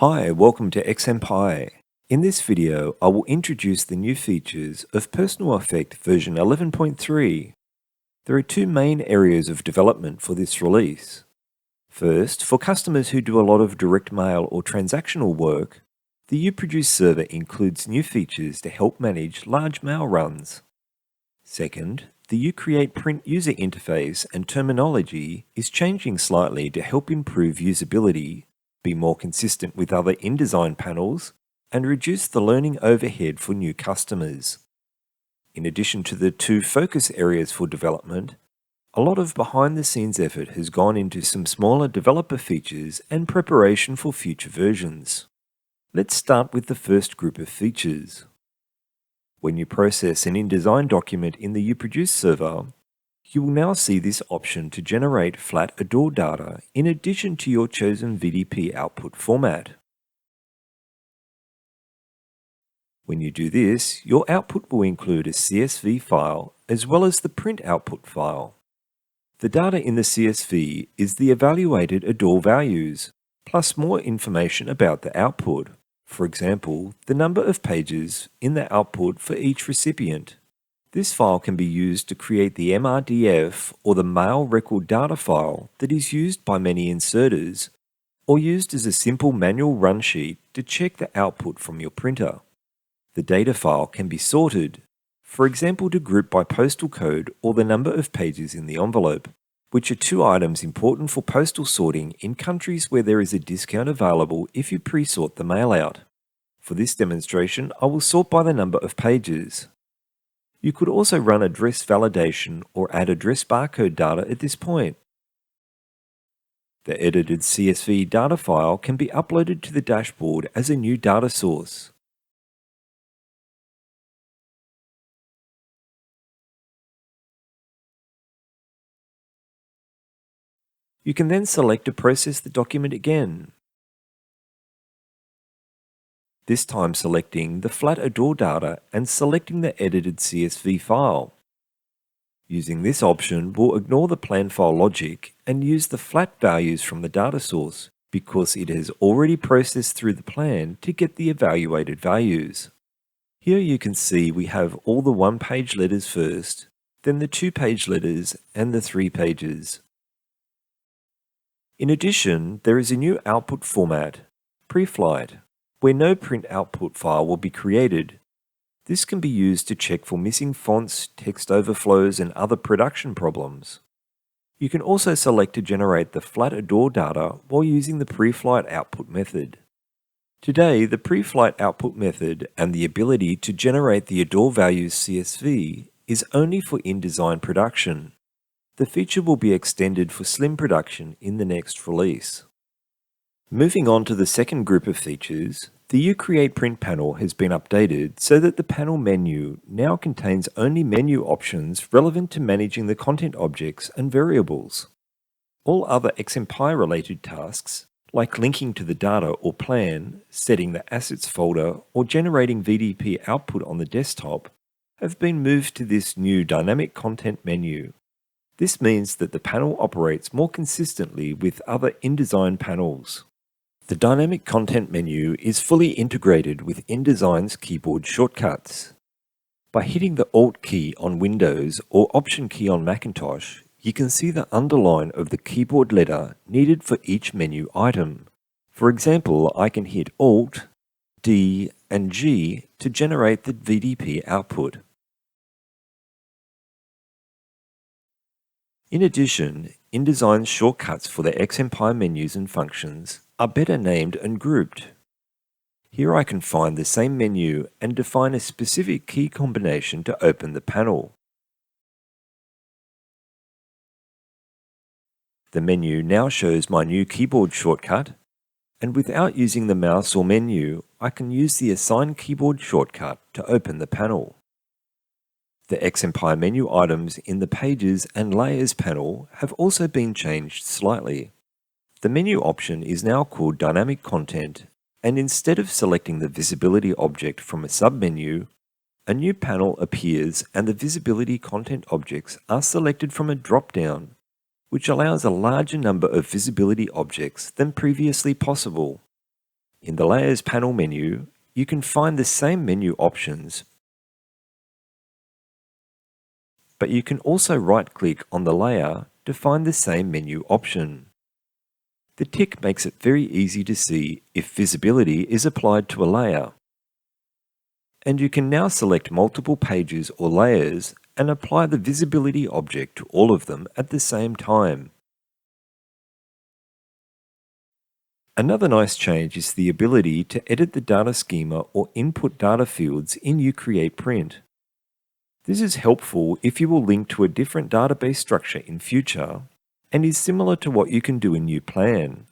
Hi, welcome to XMPie. In this video, I will introduce the new features of PersonalEffect version 11.3. There are two main areas of development for this release. First, for customers who do a lot of direct mail or transactional work, the uProduce server includes new features to help manage large mail runs. Second, the uCreate print user interface and terminology is changing slightly to help improve usability, be more consistent with other InDesign panels, and reduce the learning overhead for new customers. In addition to the two focus areas for development, a lot of behind-the-scenes effort has gone into some smaller developer features and preparation for future versions. Let's start with the first group of features. When you process an InDesign document in the uProduce server, you will now see this option to generate flat ADOR data in addition to your chosen VDP output format. When you do this, your output will include a CSV file as well as the print output file. The data in the CSV is the evaluated ADOR values, plus more information about the output. For example, the number of pages in the output for each recipient. This file can be used to create the MRDF or the mail record data file that is used by many inserters, or used as a simple manual run sheet to check the output from your printer. The data file can be sorted, for example to group by postal code or the number of pages in the envelope, which are two items important for postal sorting in countries where there is a discount available if you pre-sort the mail out. For this demonstration, I will sort by the number of pages. You could also run address validation or add address barcode data at this point. The edited CSV data file can be uploaded to the dashboard as a new data source. You can then select to process the document again, this time selecting the flat ADOR data and selecting the edited CSV file. Using this option, we'll ignore the plan file logic and use the flat values from the data source because it has already processed through the plan to get the evaluated values. Here you can see we have all the one-page letters first, then the two-page letters and the 3 pages. In addition, there is a new output format, pre-flight, where no print output file will be created. This can be used to check for missing fonts, text overflows, and other production problems. You can also select to generate the flat ADOR data while using the pre-flight output method. Today, the pre-flight output method and the ability to generate the ADOR values CSV is only for InDesign production. The feature will be extended for Slim production in the next release. Moving on to the second group of features, the uCreate print panel has been updated so that the panel menu now contains only menu options relevant to managing the content objects and variables. All other XMPie related tasks, like linking to the data or plan, setting the assets folder, or generating VDP output on the desktop, have been moved to this new dynamic content menu. This means that the panel operates more consistently with other InDesign panels. The dynamic content menu is fully integrated with InDesign's keyboard shortcuts. By hitting the Alt key on Windows or Option key on Macintosh, you can see the underline of the keyboard letter needed for each menu item. For example, I can hit Alt, D, and G to generate the VDP output. In addition, InDesign's shortcuts for the XMPie menus and functions are better named and grouped. Here I can find the same menu and define a specific key combination to open the panel. The menu now shows my new keyboard shortcut, and without using the mouse or menu, I can use the Assign Keyboard shortcut to open the panel. The XMPie menu items in the Pages and Layers panel have also been changed slightly. The menu option is now called Dynamic Content, and instead of selecting the visibility object from a submenu, a new panel appears and the visibility content objects are selected from a drop-down, which allows a larger number of visibility objects than previously possible. In the Layers panel menu, you can find the same menu options, but you can also right-click on the layer to find the same menu option. The tick makes it very easy to see if visibility is applied to a layer. And you can now select multiple pages or layers and apply the visibility object to all of them at the same time. Another nice change is the ability to edit the data schema or input data fields in uCreate Print. This is helpful if you will link to a different database structure in future and is similar to what you can do in uPlan.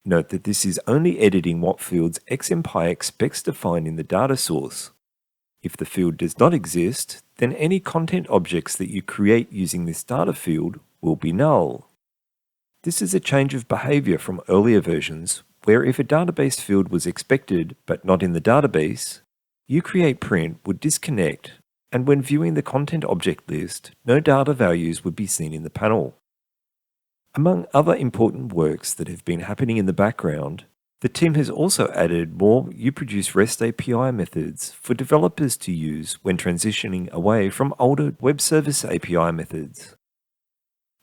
Note that this is only editing what fields XMPie expects to find in the data source. If the field does not exist, then any content objects that you create using this data field will be null. This is a change of behavior from earlier versions, where if a database field was expected but not in the database, uCreate Print would disconnect, and when viewing the content object list, no data values would be seen in the panel. Among other important works that have been happening in the background, the team has also added more uProduce REST API methods for developers to use when transitioning away from older web service API methods.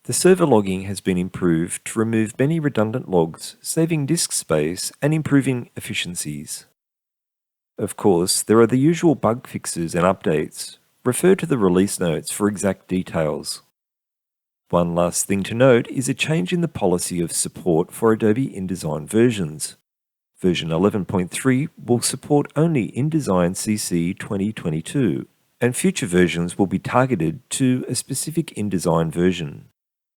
The server logging has been improved to remove many redundant logs, saving disk space and improving efficiencies. Of course, there are the usual bug fixes and updates. Refer to the release notes for exact details. One last thing to note is a change in the policy of support for Adobe InDesign versions. Version 11.3 will support only InDesign CC 2022, and future versions will be targeted to a specific InDesign version.